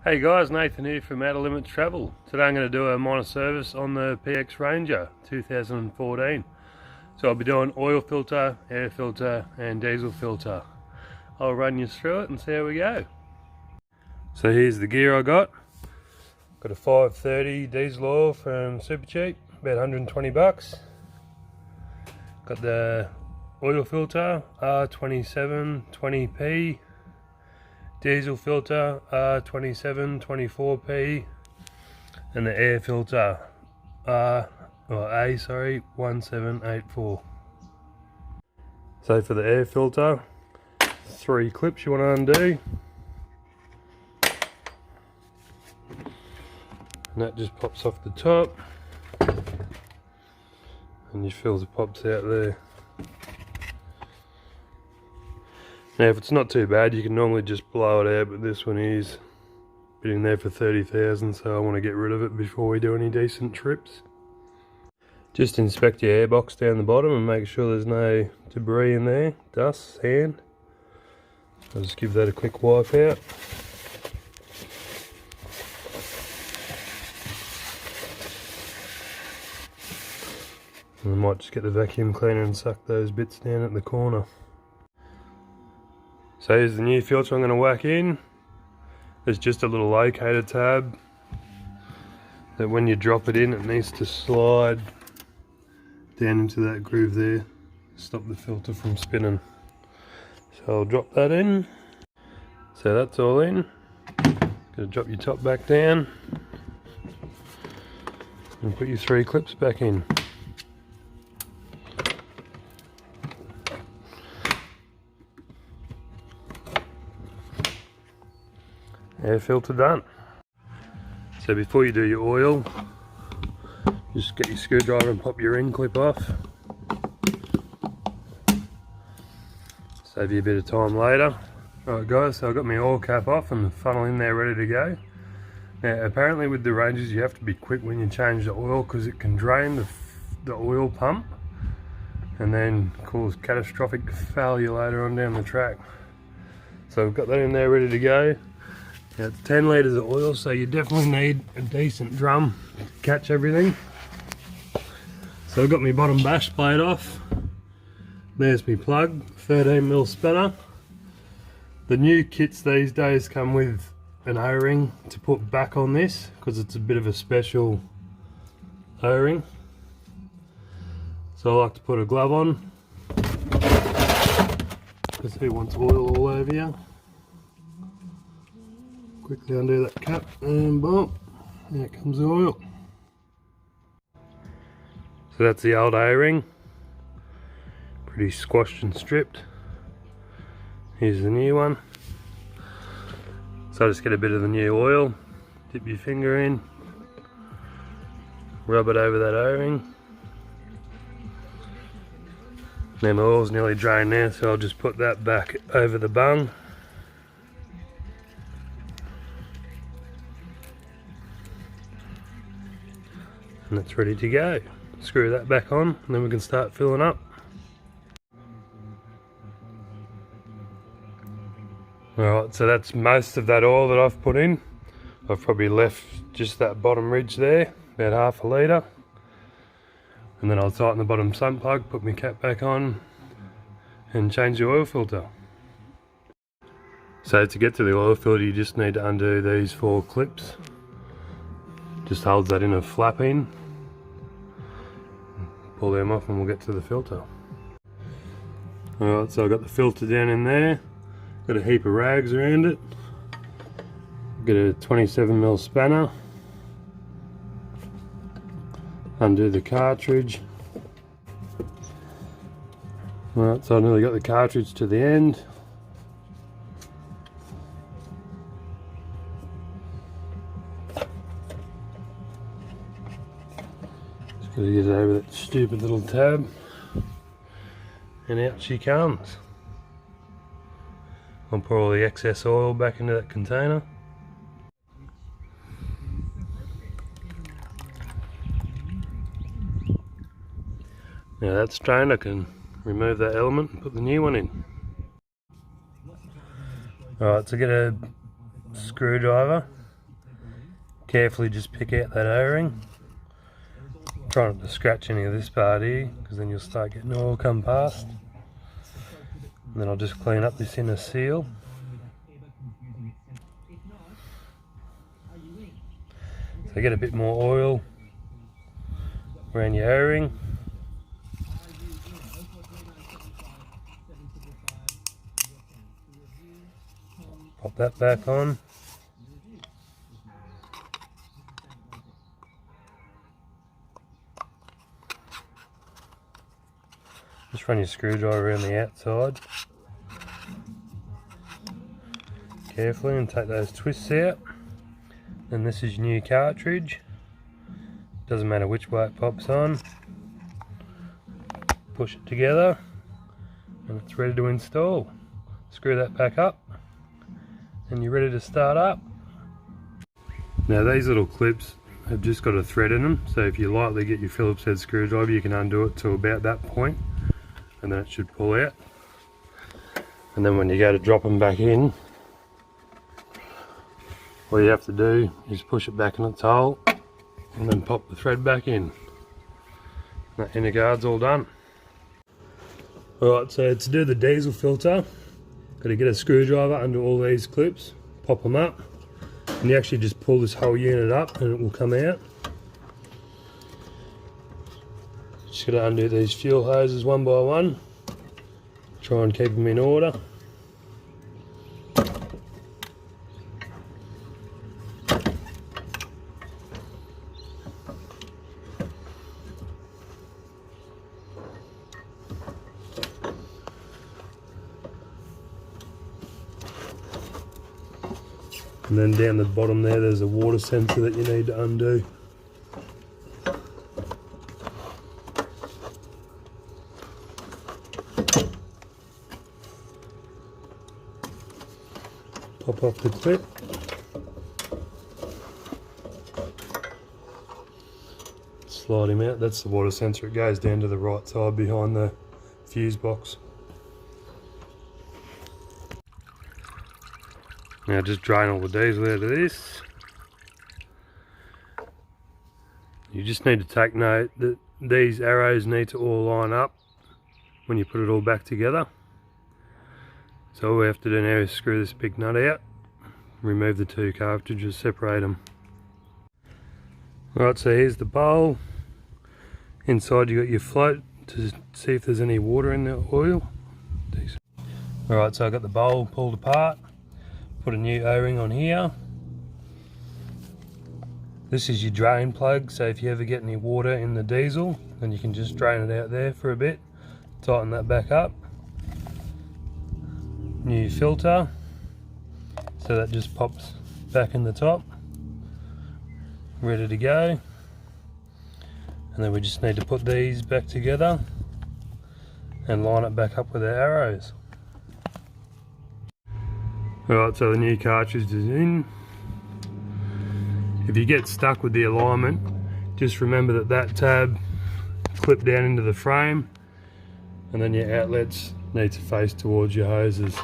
Hey guys, Nathan here from Outer Limits Travel. Today I'm going to do a minor service on the PX Ranger 2014. So I'll be doing oil filter, air filter and diesel filter. I'll run you through it and see how we go. So here's the gear I got. Got a 530 diesel oil from Supercheap, about 120 bucks. Got the oil filter R27 20p. Diesel filter R27 24p, and the air filter A1784. So for the air filter, 3 clips you want to undo, and that just pops off the top, and your filter pops out there. Now if it's not too bad, you can normally just blow it out, but this one is been in there for 30,000, so I want to get rid of it before we do any decent trips. Just inspect your airbox down the bottom and make sure there's no debris in there, dust, sand. I'll just give that a quick wipe out. And I might just get the vacuum cleaner and suck those bits down at the corner. So here's the new filter I'm going to whack in. There's just a little locator tab that when you drop it in, it needs to slide down into that groove there, stop the filter from spinning. So I'll drop that in. So that's all in. Gotta drop your top back down and put your 3 clips back in. Air filter done. So before you do your oil, just get your screwdriver and pop your ring clip off. Save you a bit of time later. Alright guys, so I've got my oil cap off and the funnel in there ready to go. Now apparently with the Rangers you have to be quick when you change the oil because it can drain the oil pump and then cause catastrophic failure later on down the track. So I've got that in there ready to go. Now it's 10 litres of oil, so you definitely need a decent drum to catch everything. So I've got my bottom bash plate off. There's my plug, 13mm spanner. The new kits these days come with an O-ring to put back on this because it's a bit of a special O-ring. So I like to put a glove on because who wants oil all over you? Quickly undo that cap and boom, there comes the oil. So that's the old O-ring, pretty squashed and stripped. Here's the new one. So I just get a bit of the new oil, dip your finger in, rub it over that O-ring. Now my oil's nearly drained now, so I'll just put that back over the bung. And that's ready to go. Screw that back on and then we can start filling up. Alright, so that's most of that oil that I've put in. I've probably left just that bottom ridge there, about half a litre. And then I'll tighten the bottom sump plug, put my cap back on and change the oil filter. So to get to the oil filter you just need to undo these 4 clips. Just holds that in a flap in. Pull them off and we'll get to the filter. Alright, so I've got the filter down in there. Got a heap of rags around it. Got a 27mm spanner. Undo the cartridge. Alright, so I nearly got the cartridge to the end. Gotta get it over that stupid little tab, and out she comes. I'll pour all the excess oil back into that container. Now that's drained, I can remove that element and put the new one in. Alright, so get a screwdriver Carefully just pick out that O-ring. Try not to scratch any of this part here, because then you'll start getting oil come past. And then I'll just clean up this inner seal. So get a bit more oil around your O-ring. Pop that back on. Just run your screwdriver around the outside carefully and take those twists out. And this is your new cartridge. Doesn't matter which way it pops on. Push it together and it's ready to install. Screw that back up and you're ready to start up. Now these little clips have just got a thread in them, so if you lightly get your Phillips head screwdriver you can undo it to about that point and then it should pull out. And then when you go to drop them back in, all you have to do is push it back in its hole and then pop the thread back in. That inner guard's all done. Alright, so to do the diesel filter, got to get a screwdriver under all these clips, pop them up, and you actually just pull this whole unit up and it will come out. Just got to undo these fuel hoses one by one, try and keep them in order. And then down the bottom there's a water sensor that you need to undo. Pop off the clip. Slide him out. That's the water sensor. It goes down to the right side behind the fuse box. Now just drain all the diesel out of this. You just need to take note that these arrows need to all line up when you put it all back together. So all we have to do now is screw this big nut out, remove the two cartridges, separate them. Alright, so here's the bowl. Inside you got your float to see if there's any water in the oil. Alright, so I got the bowl pulled apart. Put a new O-ring on here. This is your drain plug, so if you ever get any water in the diesel, then you can just drain it out there for a bit. Tighten that back up. New filter, so that just pops back in the top. Ready to go. And then we just need to put these back together and line it back up with our arrows. Alright, so the new cartridge is in. If you get stuck with the alignment, just remember that that tab clip down into the frame and then your outlets need to face towards your hoses.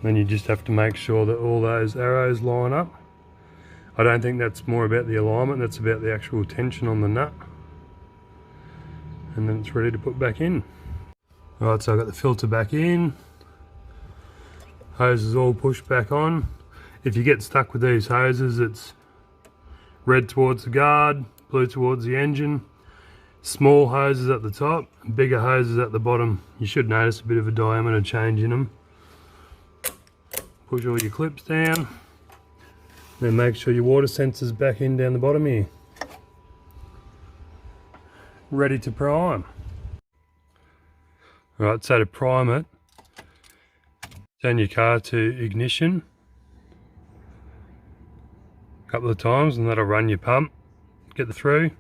Then you just have to make sure that all those arrows line up. I don't think that's more about the alignment, that's about the actual tension on the nut. And then it's ready to put back in. Alright, so I've got the filter back in. Hoses all pushed back on. If you get stuck with these hoses, it's red towards the guard, blue towards the engine. Small hoses at the top, bigger hoses at the bottom. You should notice a bit of a diameter change in them. Push all your clips down. Then make sure your water sensor's back in down the bottom here. Ready to prime. Alright, so to prime it, turn your car to ignition a couple of times and that'll run your pump, get the through.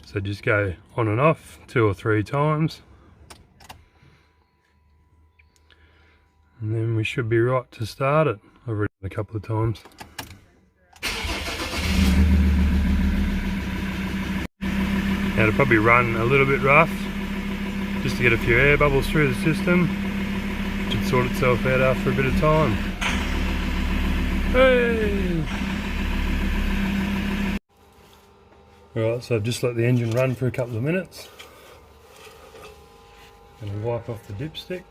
So just go on and off 2 or 3 times. And then we should be right to start it. I've already done a couple of times. Now it'll probably run a little bit rough just to get a few air bubbles through the system. Should sort itself out after a bit of time. Hey! Alright, so I've just let the engine run for a couple of minutes. And wipe off the dipstick.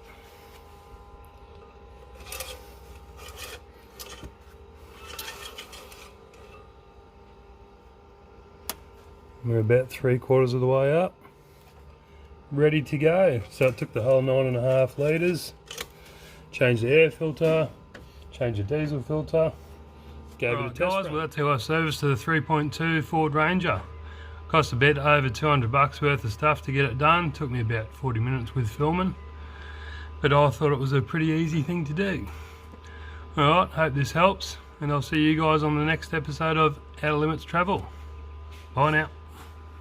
We're about 3/4 of the way up. Ready to go. So it took the whole 9.5 litres. Changed the air filter, changed the diesel filter. Gave it a test guys, well that's how I serviced the 3.2 Ford Ranger. Cost a bit over $200 worth of stuff to get it done. Took me about 40 minutes with filming. But I thought it was a pretty easy thing to do. Alright, hope this helps. And I'll see you guys on the next episode of Outer Limits Travel. Bye now.